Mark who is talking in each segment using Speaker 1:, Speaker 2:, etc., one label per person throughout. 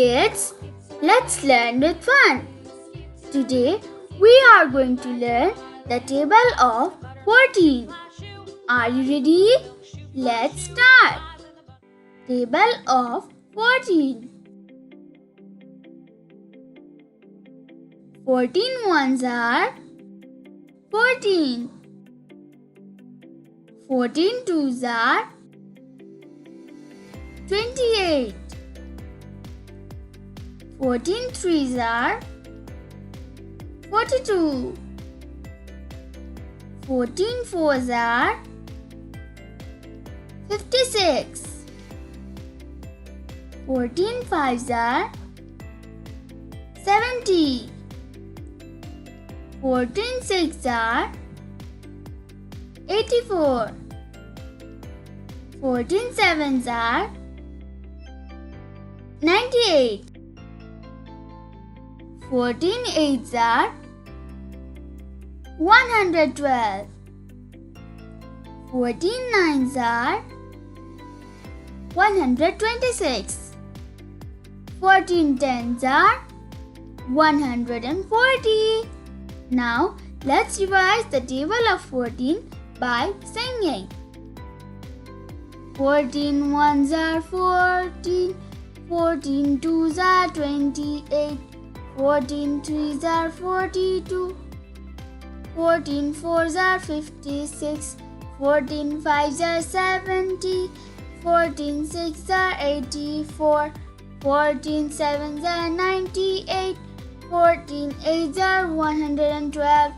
Speaker 1: Kids, let's learn with fun. Today we are going to learn the table of 14. Are you ready? Let's start. Table of 14. 14 ones are 14. 14 twos are 28. 14 threes are 42. 14 fours are 56. 14 fives are 70. 14 sixes are 84. 14 sevens are 98. 14 eights are 112. 14 nines are 126. 14 tens are 140. Now let's revise the table of 14 by singing. 14 ones are 14. 14 twos are 28. 14 threes are 42. 14 fours are 56. 14 fives are 70. 14 sixes are 84. 14 sevens are 98. 14 eights are 112.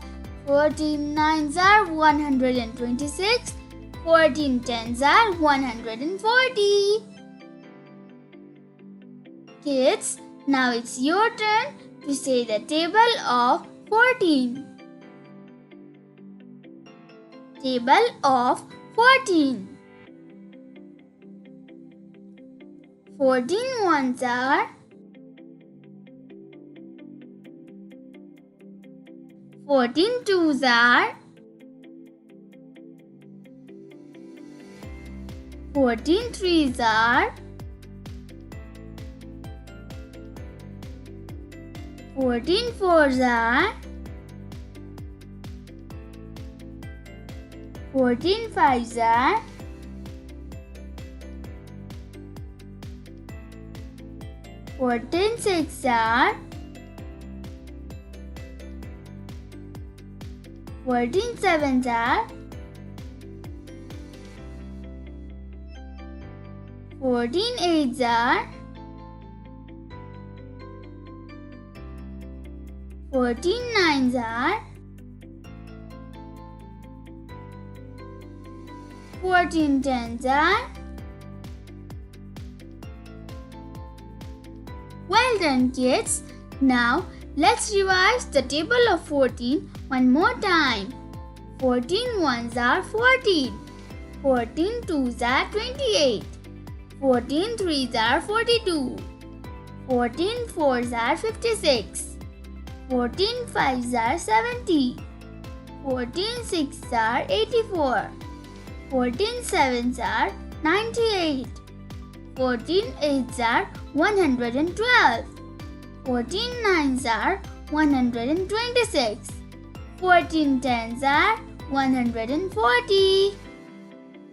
Speaker 1: 14 nines are 126. 14 tens are 140. Kids, now it's your turn to say the table of 14. Table of 14. 14 ones are 14 twos are 14 threes are 14 fours are 14 fives are 14 sixes are 14 sevens are 14 eights are 14 nines are 14 tens are. Well done, kids. Now let's revise the table of 14 one more time. 14 ones are 14. 14 twos are 28. 14 threes are 42. 14 fours are 56. 14 fives are 70. 14 sixes are 84. 14 sevens are 98. 14 eights are 112. 14 nines are 126. 14 tens are 140.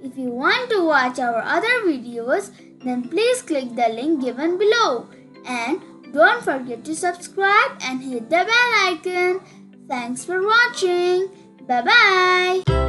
Speaker 1: If you want to watch our other videos, then please click the link given below. And don't forget to subscribe and hit the bell icon. Thanks for watching. Bye-bye.